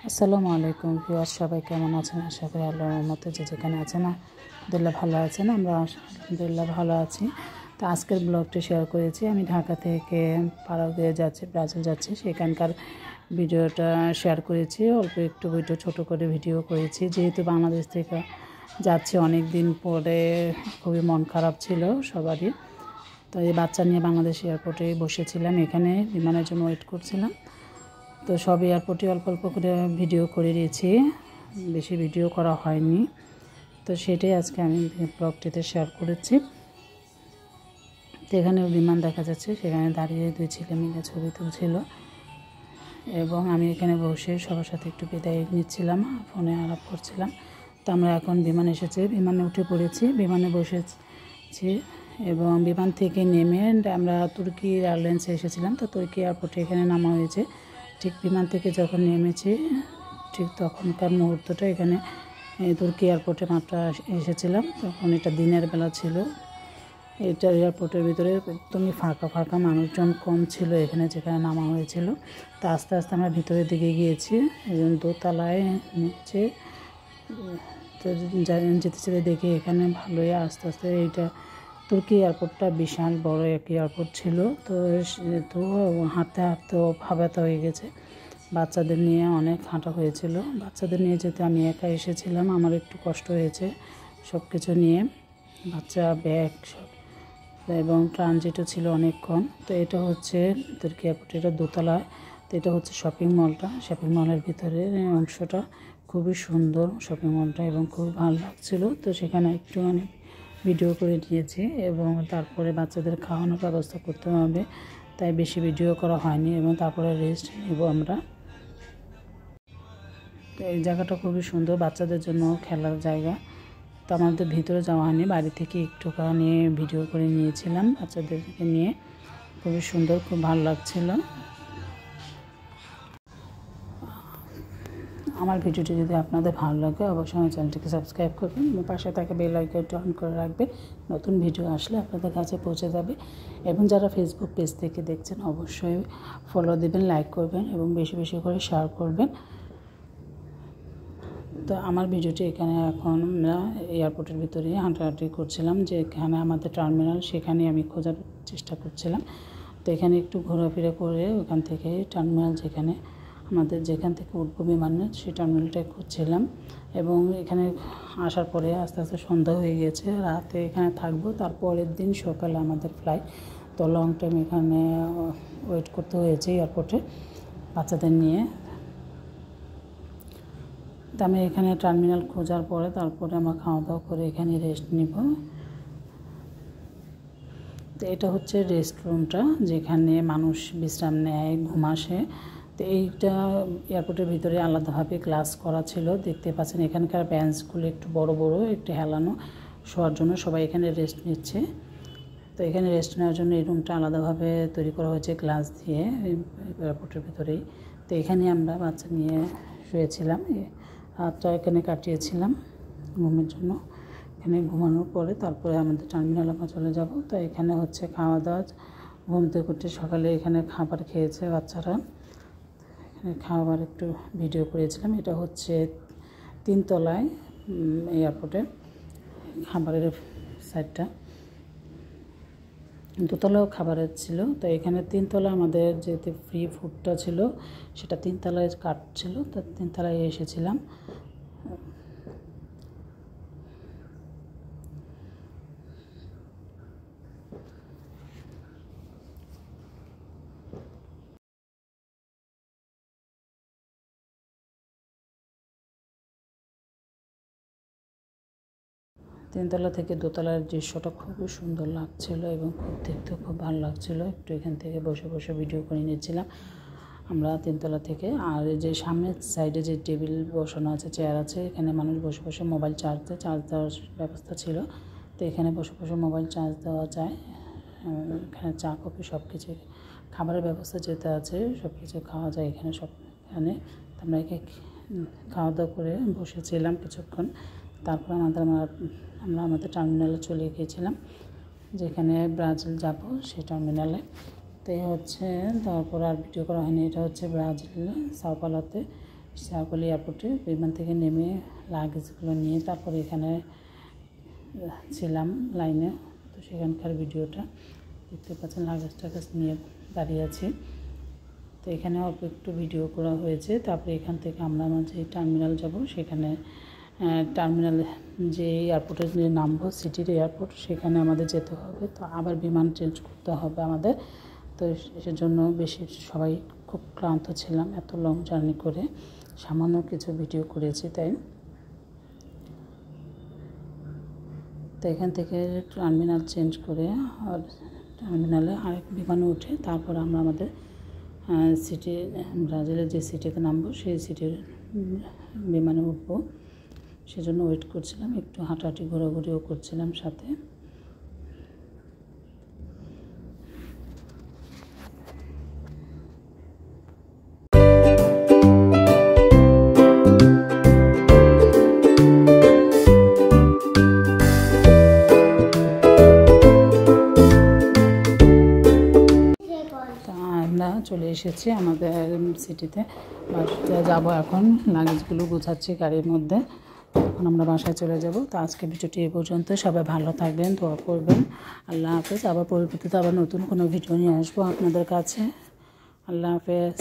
আসসালামু আলাইকুম ভিউয়ার্স, সবাই কেমন আছেন? আশা করি আল্লাহর রহমতে যে যেখানে আছেন আলহামদুলিল্লাহ ভালো আছেন। আমরা আলহামদুলিল্লাহ ভালো আছি। তো আজকের ব্লগটি শেয়ার করেছি। আমি ঢাকা থেকে পারাগুয়ে যাচ্ছি, ব্রাজিল যাচ্ছি, সেখানকার ভিডিওটা শেয়ার করেছি। অল্প একটু ভিডিও ছোট করে ভিডিও করেছি, যেহেতু বাংলাদেশ থেকে যাচ্ছি অনেক দিন পরে, খুবই মন খারাপ ছিল সবারই। তো এই বাচ্চা নিয়ে বাংলাদেশ এয়ারপোর্টে বসেছিলাম, এখানে বিমানের জন্য ওয়েট করছিলাম। তো সব এয়ারপোর্টে অল্প অল্প করে ভিডিও করে দিয়েছি, বেশি ভিডিও করা হয়নি। তো সেটাই আজকে আমি ব্লগটিতে শেয়ার করেছি। তো এখানে বিমান দেখা যাচ্ছে, সেখানে দাঁড়িয়ে দুই ছেলে মিলে ছবি তুলছিল এবং আমি এখানে বসে সবার সাথে একটু বিদায় নিচ্ছিলাম, ফোনে আলাপ করছিলাম। তো আমরা এখন বিমান এসেছে, বিমানে উঠে পড়েছি, বিমানে বসেছি এবং বিমান থেকে নেমে আমরা তুর্কি এয়ারলাইন্সে এসেছিলাম। তো তুর্কি এয়ারপোর্টে এখানে নামা হয়েছে। ঠিক বিমান থেকে যখন নেমেছি ঠিক তখনকার মুহূর্তটা এখানে তুর্কি এয়ারপোর্টে মাত্র এসেছিলাম। তখন এটা দিনের বেলা ছিল। এটা এয়ারপোর্টের ভিতরে একদমই ফাঁকা ফাঁকা, মানুষজন কম ছিল এখানে যেখানে নামা হয়েছিল। তো আস্তে আস্তে আমরা ভিতরের দিকে গিয়েছি, দোতলায় নিচে তো যেতে যেতে দেখি এখানে ভালোই আস্তে আস্তে এইটা তুর্কি এয়ারপোর্টটা বিশাল বড় এক এয়ারপোর্ট ছিল। তো হাঁটতে হাঁটতে ভাবাতে হয়ে গেছে, বাচ্চাদের নিয়ে অনেক হাঁটা হয়েছিল। বাচ্চাদের নিয়ে যেতে আমি একা এসেছিলাম, আমার একটু কষ্ট হয়েছে সব কিছু নিয়ে, বাচ্চা ব্যাগ সব, এবং ট্রানজিটও ছিল অনেকক্ষণ। তো এটা হচ্ছে তুর্কি এয়ারপোর্ট, এটা দোতলায়। তো এটা হচ্ছে শপিং মলটা, শপিং মলের ভিতরে অংশটা খুবই সুন্দর শপিং মলটা এবং খুব ভালো লাগছিল। তো সেখানে একটুখানি ভিডিও করে নিয়েছি এবং তারপরে বাচ্চাদের খাওয়ানোর ব্যবস্থা করতে হবে, তাই বেশি ভিডিও করা হয়নি এবং তারপরে রেস্ট নেব আমরা। তো এই জায়গাটা খুবই সুন্দর, বাচ্চাদের জন্য খেলার জায়গা। তো আমাদের ভিতরে যাওয়া হয়নি, বাড়ি থেকে একটুখানি ভিডিও করে নিয়েছিলাম বাচ্চাদেরকে নিয়ে। খুবই সুন্দর, খুব ভালো লাগছিল। আমার ভিডিওটি যদি আপনাদের ভালো লাগে অবশ্যই আমার চ্যানেলটিকে সাবস্ক্রাইব করবেন এবং পাশে থাকা বেল আইকনটি অন করে রাখবেন। নতুন ভিডিও আসলে আপনাদের কাছে পৌঁছে যাবে। এবং যারা ফেসবুক পেজ থেকে দেখছেন অবশ্যই ফলো দেবেন, লাইক করবেন এবং বেশি বেশি করে শেয়ার করবেন। তো আমার ভিডিওটি এখানে এখন আমরা এয়ারপোর্টের ভিতরে হাঁটাহাঁটি করছিলাম, যে এখানে আমাদের টার্মিনাল, সেখানে আমি খোঁজার চেষ্টা করছিলাম। তো এখানে একটু ঘোরাফেরা করে ওখান থেকে টার্মিনাল যেখান থেকে উঠবো বিমানে, সেই টার্মিনালটাই খুঁজছিলাম। এবং এখানে আসার পরে আস্তে আস্তে সন্ধ্যা হয়ে গেছে, রাতে এখানে থাকবো, তারপরের দিন সকালে আমাদের ফ্লাইট। তো লং টাইম এখানে ওয়েট করতে হয়েছে এয়ারপোর্টে বাচ্চাদের নিয়ে। তো আমি এখানে টার্মিনাল খোঁজার পরে তারপরে আমরা খাওয়া দাওয়া করে এখানে রেস্ট নিব। তো এটা হচ্ছে রেস্টরুমটা, যেখানে মানুষ বিশ্রাম নেয়, ঘুম আসে। তো এইটা এয়ারপোর্টের ভিতরে আলাদাভাবে ক্লাস করা ছিল, দেখতে পাচ্ছেন এখানকার বেঞ্চগুলো একটু বড় বড়, একটু হেলানো, শোয়ার জন্য সবাই এখানে রেস্ট নিচ্ছে। তো এখানে রেস্ট নেওয়ার জন্য এই রুমটা আলাদাভাবে তৈরি করা হয়েছে গ্লাস দিয়ে এয়ারপোর্টের ভিতরেই। তো এখানে আমরা বাচ্চা নিয়ে শুয়েছিলাম, রাতটা এখানে কাটিয়েছিলাম ঘুমের জন্য। এখানে ঘুমানোর পরে তারপরে আমাদের টার্মিনাল আমরা চলে যাব। তো এখানে হচ্ছে খাওয়া দাওয়া, ঘুম থেকে উঠে সকালে এখানে খাবার খেয়েছে বাচ্চারা। এখানে খাবার একটু ভিডিও করেছিলাম। এটা হচ্ছে 3 তলায় এয়ারপোর্টে খাবারের সাইডটা, দোতলাও খাবারের ছিল। তো এখানে 3 তলা আমাদের যেতে ফ্রি ফুডটা ছিল, সেটা 3 তলায় কাট ছিল, তো 3 তলায় এসেছিলাম। তিনতলা থেকে দোতলার দৃশ্যটা খুবই সুন্দর লাগছিল এবং দেখতে খুব ভালো লাগছিল। একটু এখান থেকে বসে বসে ভিডিও করে নিয়েছিলাম আমরা 3 তলা থেকে। আর যে সামনের সাইডে যে টেবিল বসানো আছে, চেয়ার আছে, এখানে মানুষ বসে বসে মোবাইল চার্জ দেওয়ার ব্যবস্থা ছিল। তো এখানে বসে বসে মোবাইল চার্জ দেওয়া যায়। এখানে চা কফি সব কিছু, খাবারের ব্যবস্থা যেটা আছে সব কিছু খাওয়া যায় এখানে সবখানে। আমরা খাওয়া দাওয়া করে বসেছিলাম কিছুক্ষণ। তারপর আমরা আমাদের টার্মিনালে চলে গিয়েছিলাম, যেখানে ব্রাজিল যাব সেই টার্মিনালে। তো এই হচ্ছে, তারপর আর ভিডিও করা হয়নি। এটা হচ্ছে ব্রাজিল সাও পাওলোতে শাহকলি এয়ারপোর্টে বিমান থেকে নেমে লাগেজগুলো নিয়ে তারপরে এখানে ছিলাম লাইনে। তো সেখানকার ভিডিওটা দেখতে পাচ্ছেন, লাগেজ টাগেজ নিয়ে দাঁড়িয়ে আছি। তো এখানে অল্প একটু ভিডিও করা হয়েছে। তারপরে এখান থেকে আমরা যে টার্মিনাল যাব, সেখানে টার্মিনাল যে এয়ারপোর্টে যে নামবো, সিটির এয়ারপোর্ট, সেখানে আমাদের যেতে হবে। তো আবার বিমান চেঞ্জ করতে হবে আমাদের। তো সেজন্য বেশি সবাই খুব ক্লান্ত ছিলাম এত লং জার্নি করে। সামান্য কিছু ভিডিও করেছি তাই। তো এখান থেকে টার্মিনাল চেঞ্জ করে আর টার্মিনালে আরেক বিমানে উঠে তারপর আমরা আমাদের সিটি, ব্রাজিলের যে সিটিতে নামবো সেই সিটির বিমানে উঠবো। সেজন্য ওয়েট করছিলাম, একটু হাঁটাহাঁটি ঘোরাঘুরিও করছিলাম সাথে। আমরা চলে এসেছি আমাদের সিটিতে, বাসায় যাবো এখন। লাগেজগুলো গোছাচ্ছি গাড়ির মধ্যে, এখন আমরা বাসায় চলে যাব। তো আজকে ভিডিওটি এ পর্যন্ত। সবাই ভালো থাকবেন, দোয়া করবেন। আল্লাহ হাফেজ। আবার পরবর্তীতে আবার নতুন কোনো ভিডিও নিয়ে আসবো আপনাদের কাছে। আল্লাহ হাফেজ।